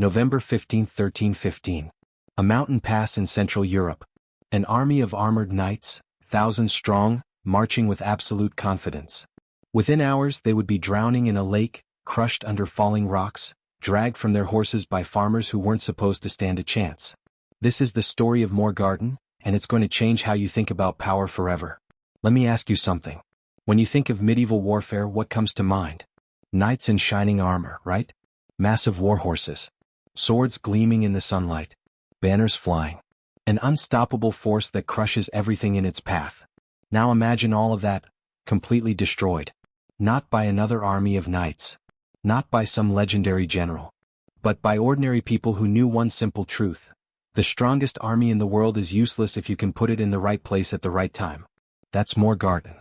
November 15, 1315. A mountain pass in Central Europe. An army of armored knights, thousands strong, marching with absolute confidence. Within hours they would be drowning in a lake, crushed under falling rocks, dragged from their horses by farmers who weren't supposed to stand a chance. This is the story of Morgarten, and it's going to change how you think about power forever. Let me ask you something. When you think of medieval warfare, what comes to mind? Knights in shining armor, right? Massive war horses. Swords gleaming in the sunlight. Banners flying. An unstoppable force that crushes everything in its path. Now imagine all of that, completely destroyed. Not by another army of knights. Not by some legendary general. But by ordinary people who knew one simple truth. The strongest army in the world is useless if you can put it in the right place at the right time. That's Morgarten.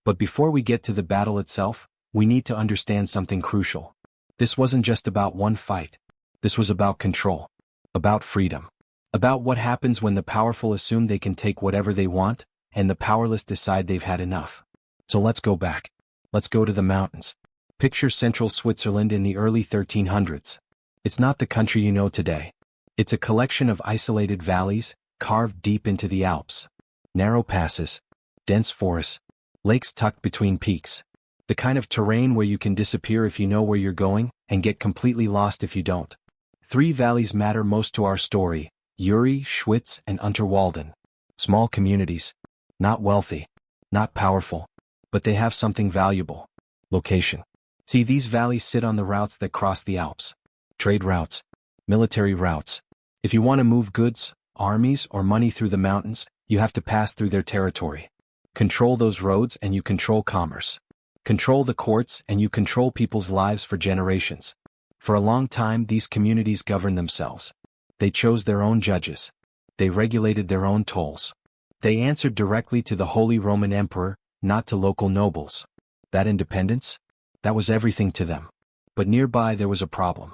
But before we get to the battle itself, we need to understand something crucial. This wasn't just about one fight. This was about control. About freedom. About what happens when the powerful assume they can take whatever they want, and the powerless decide they've had enough. So let's go back. Let's go to the mountains. Picture central Switzerland in the early 1300s. It's not the country you know today. It's a collection of isolated valleys, carved deep into the Alps. Narrow passes. Dense forests. Lakes tucked between peaks. The kind of terrain where you can disappear if you know where you're going, and get completely lost if you don't. 3 valleys matter most to our story: Uri, Schwyz, and Unterwalden. Small communities. Not wealthy. Not powerful. But they have something valuable. Location. See, these valleys sit on the routes that cross the Alps. Trade routes. Military routes. If you want to move goods, armies, or money through the mountains, you have to pass through their territory. Control those roads and you control commerce. Control the courts and you control people's lives for generations. For a long time, these communities governed themselves. They chose their own judges. They regulated their own tolls. They answered directly to the Holy Roman Emperor, not to local nobles. That independence? That was everything to them. But nearby there was a problem.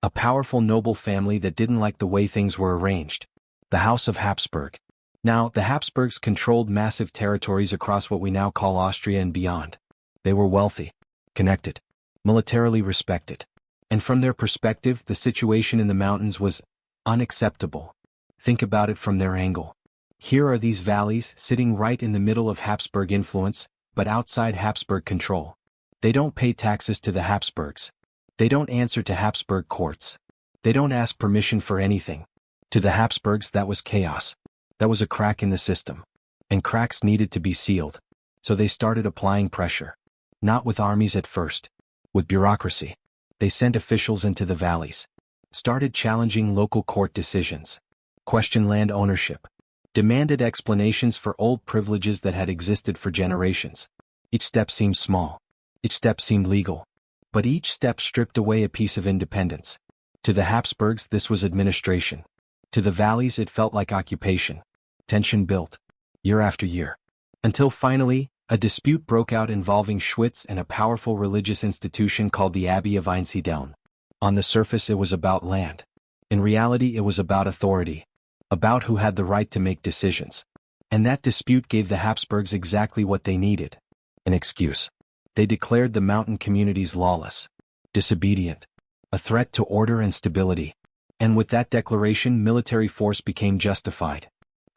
A powerful noble family that didn't like the way things were arranged. The House of Habsburg. Now, the Habsburgs controlled massive territories across what we now call Austria and beyond. They were wealthy, connected, militarily respected. And from their perspective, the situation in the mountains was unacceptable. Think about it from their angle. Here are these valleys sitting right in the middle of Habsburg influence, but outside Habsburg control. They don't pay taxes to the Habsburgs. They don't answer to Habsburg courts. They don't ask permission for anything. To the Habsburgs, that was chaos. That was a crack in the system. And cracks needed to be sealed. So they started applying pressure. Not with armies at first. With bureaucracy. They sent officials into the valleys. Started challenging local court decisions. Questioned land ownership. Demanded explanations for old privileges that had existed for generations. Each step seemed small. Each step seemed legal. But each step stripped away a piece of independence. To the Habsburgs, this was administration. To the valleys, it felt like occupation. Tension built. Year after year. Until finally, a dispute broke out involving Schwyz and a powerful religious institution called the Abbey of Einsiedeln. On the surface it was about land. In reality it was about authority. About who had the right to make decisions. And that dispute gave the Habsburgs exactly what they needed. An excuse. They declared the mountain communities lawless. Disobedient. A threat to order and stability. And with that declaration, military force became justified.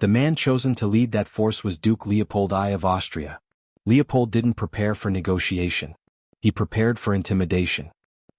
The man chosen to lead that force was Duke Leopold I of Austria. Leopold didn't prepare for negotiation. He prepared for intimidation.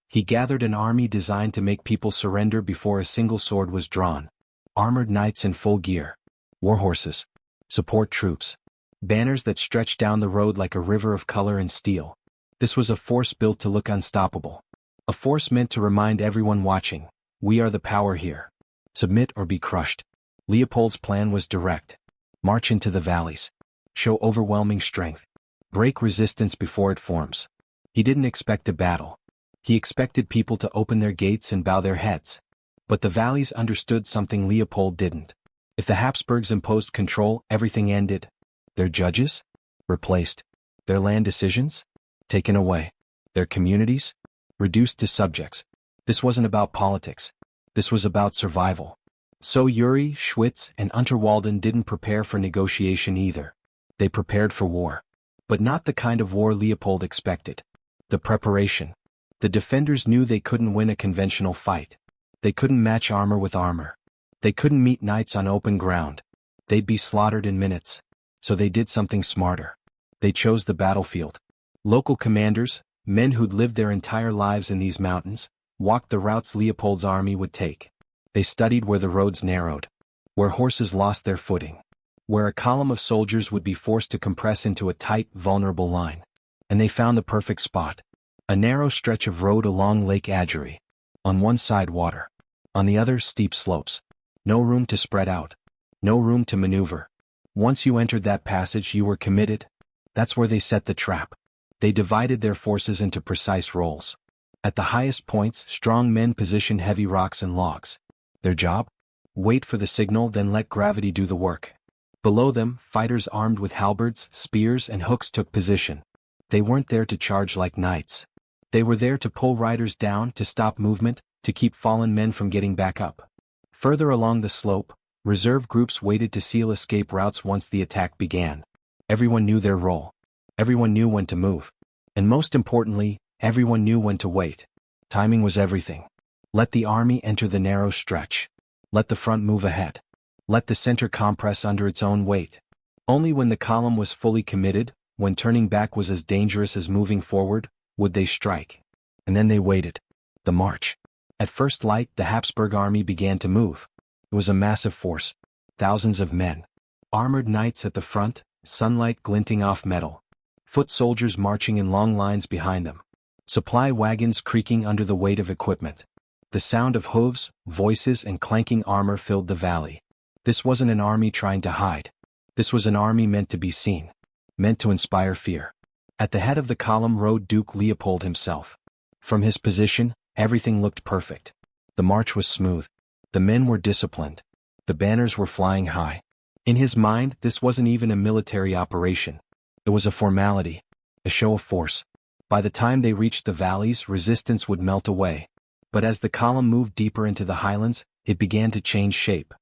He gathered an army designed to make people surrender before a single sword was drawn. Armored knights in full gear. War horses. Support troops. Banners that stretched down the road like a river of color and steel. This was a force built to look unstoppable. A force meant to remind everyone watching, we are the power here. Submit or be crushed. Leopold's plan was direct. March into the valleys. Show overwhelming strength. Break resistance before it forms. He didn't expect a battle. He expected people to open their gates and bow their heads. But the valleys understood something Leopold didn't. If the Habsburgs imposed control, everything ended. Their judges? Replaced. Their land decisions? Taken away. Their communities? Reduced to subjects. This wasn't about politics. This was about survival. So Uri, Schwyz, and Unterwalden didn't prepare for negotiation either. They prepared for war. But not the kind of war Leopold expected. The preparation. The defenders knew they couldn't win a conventional fight. They couldn't match armor with armor. They couldn't meet knights on open ground. They'd be slaughtered in minutes. So they did something smarter. They chose the battlefield. Local commanders, men who'd lived their entire lives in these mountains, walked the routes Leopold's army would take. They studied where the roads narrowed, where horses lost their footing, where a column of soldiers would be forced to compress into a tight, vulnerable line. And they found the perfect spot. A narrow stretch of road along Lake Agery. On one side water. On the other steep slopes. No room to spread out. No room to maneuver. Once you entered that passage you were committed. That's where they set the trap. They divided their forces into precise roles. At the highest points, strong men positioned heavy rocks and logs. Their job? Wait for the signal, then let gravity do the work. Below them, fighters armed with halberds, spears, and hooks took position. They weren't there to charge like knights. They were there to pull riders down, to stop movement, to keep fallen men from getting back up. Further along the slope, reserve groups waited to seal escape routes once the attack began. Everyone knew their role. Everyone knew when to move. And most importantly, everyone knew when to wait. Timing was everything. Let the army enter the narrow stretch. Let the front move ahead. Let the center compress under its own weight. Only when the column was fully committed, when turning back was as dangerous as moving forward, would they strike. And then they waited. The march. At first light, the Habsburg army began to move. It was a massive force. Thousands of men. Armored knights at the front, sunlight glinting off metal. Foot soldiers marching in long lines behind them. Supply wagons creaking under the weight of equipment. The sound of hooves, voices, and clanking armor filled the valley. This wasn't an army trying to hide. This was an army meant to be seen. Meant to inspire fear. At the head of the column rode Duke Leopold himself. From his position, everything looked perfect. The march was smooth. The men were disciplined. The banners were flying high. In his mind, this wasn't even a military operation. It was a formality. A show of force. By the time they reached the valleys, resistance would melt away. But as the column moved deeper into the highlands, it began to change shape.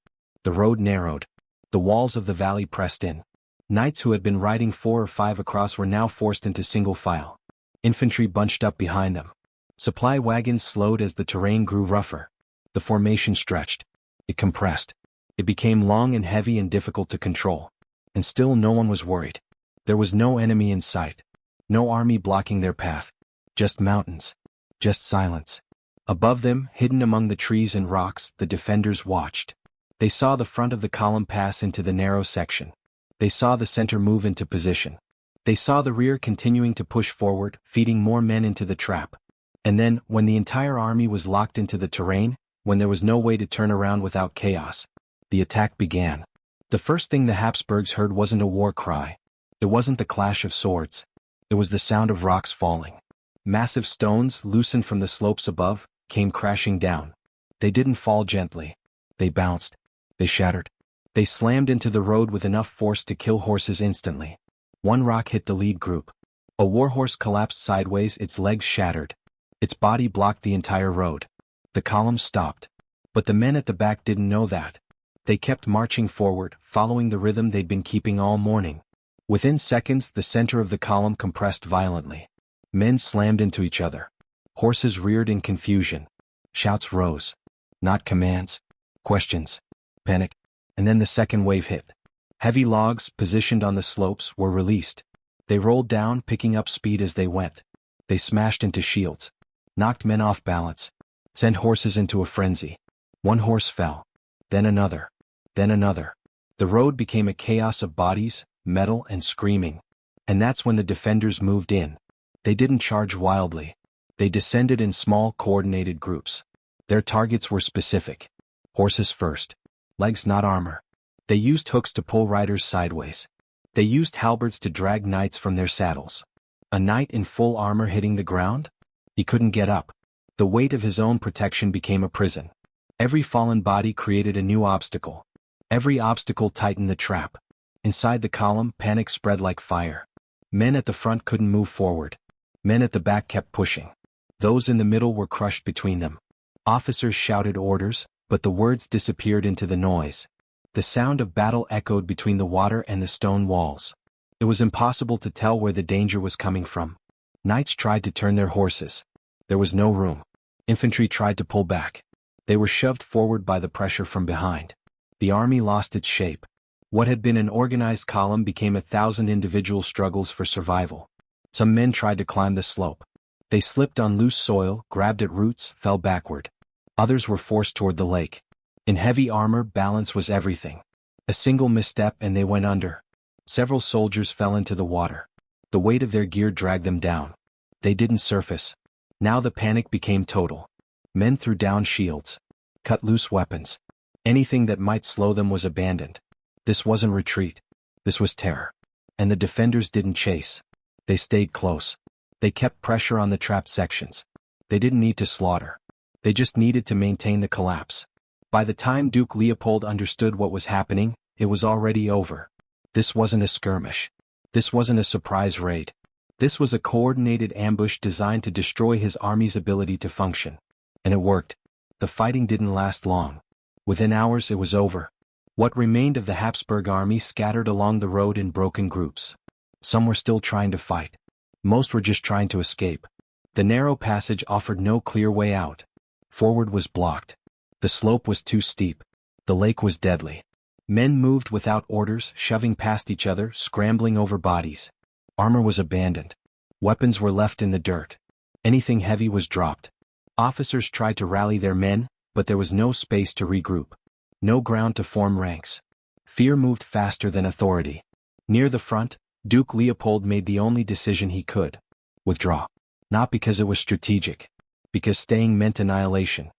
The road narrowed. The walls of the valley pressed in. Knights who had been riding 4 or 5 across were now forced into single file. Infantry bunched up behind them. Supply wagons slowed as the terrain grew rougher. The formation stretched. It compressed. It became long and heavy and difficult to control. And still no one was worried. There was no enemy in sight. No army blocking their path. Just mountains. Just silence. Above them, hidden among the trees and rocks, the defenders watched. They saw the front of the column pass into the narrow section. They saw the center move into position. They saw the rear continuing to push forward, feeding more men into the trap. And then, when the entire army was locked into the terrain, when there was no way to turn around without chaos, the attack began. The first thing the Habsburgs heard wasn't a war cry. It wasn't the clash of swords. It was the sound of rocks falling. Massive stones, loosened from the slopes above, came crashing down. They didn't fall gently. They bounced. They shattered. They slammed into the road with enough force to kill horses instantly. One rock hit the lead group. A warhorse collapsed sideways, its legs shattered. Its body blocked the entire road. The column stopped. But the men at the back didn't know that. They kept marching forward, following the rhythm they'd been keeping all morning. Within seconds, the center of the column compressed violently. Men slammed into each other. Horses reared in confusion. Shouts rose. Not commands. Questions. Panic. And then the second wave hit. Heavy logs, positioned on the slopes, were released. They rolled down, picking up speed as they went. They smashed into shields. Knocked men off balance. Sent horses into a frenzy. One horse fell. Then another. Then another. The road became a chaos of bodies, metal, and screaming. And that's when the defenders moved in. They didn't charge wildly. They descended in small, coordinated groups. Their targets were specific. Horses first. Legs, not armor. They used hooks to pull riders sideways. They used halberds to drag knights from their saddles. A knight in full armor hitting the ground? He couldn't get up. The weight of his own protection became a prison. Every fallen body created a new obstacle. Every obstacle tightened the trap. Inside the column, panic spread like fire. Men at the front couldn't move forward. Men at the back kept pushing. Those in the middle were crushed between them. Officers shouted orders, but the words disappeared into the noise. The sound of battle echoed between the water and the stone walls. It was impossible to tell where the danger was coming from. Knights tried to turn their horses. There was no room. Infantry tried to pull back. They were shoved forward by the pressure from behind. The army lost its shape. What had been an organized column became 1,000 individual struggles for survival. Some men tried to climb the slope. They slipped on loose soil, grabbed at roots, fell backward. Others were forced toward the lake. In heavy armor, balance was everything. A single misstep and they went under. Several soldiers fell into the water. The weight of their gear dragged them down. They didn't surface. Now the panic became total. Men threw down shields, cut loose weapons. Anything that might slow them was abandoned. This wasn't retreat. This was terror. And the defenders didn't chase. They stayed close. They kept pressure on the trapped sections. They didn't need to slaughter. They just needed to maintain the collapse. By the time Duke Leopold understood what was happening, it was already over. This wasn't a skirmish. This wasn't a surprise raid. This was a coordinated ambush designed to destroy his army's ability to function. And it worked. The fighting didn't last long. Within hours it was over. What remained of the Habsburg army scattered along the road in broken groups. Some were still trying to fight. Most were just trying to escape. The narrow passage offered no clear way out. Forward was blocked. The slope was too steep. The lake was deadly. Men moved without orders, shoving past each other, scrambling over bodies. Armor was abandoned. Weapons were left in the dirt. Anything heavy was dropped. Officers tried to rally their men, but there was no space to regroup. No ground to form ranks. Fear moved faster than authority. Near the front, Duke Leopold made the only decision he could. Withdraw. Not because it was strategic. Because staying meant annihilation.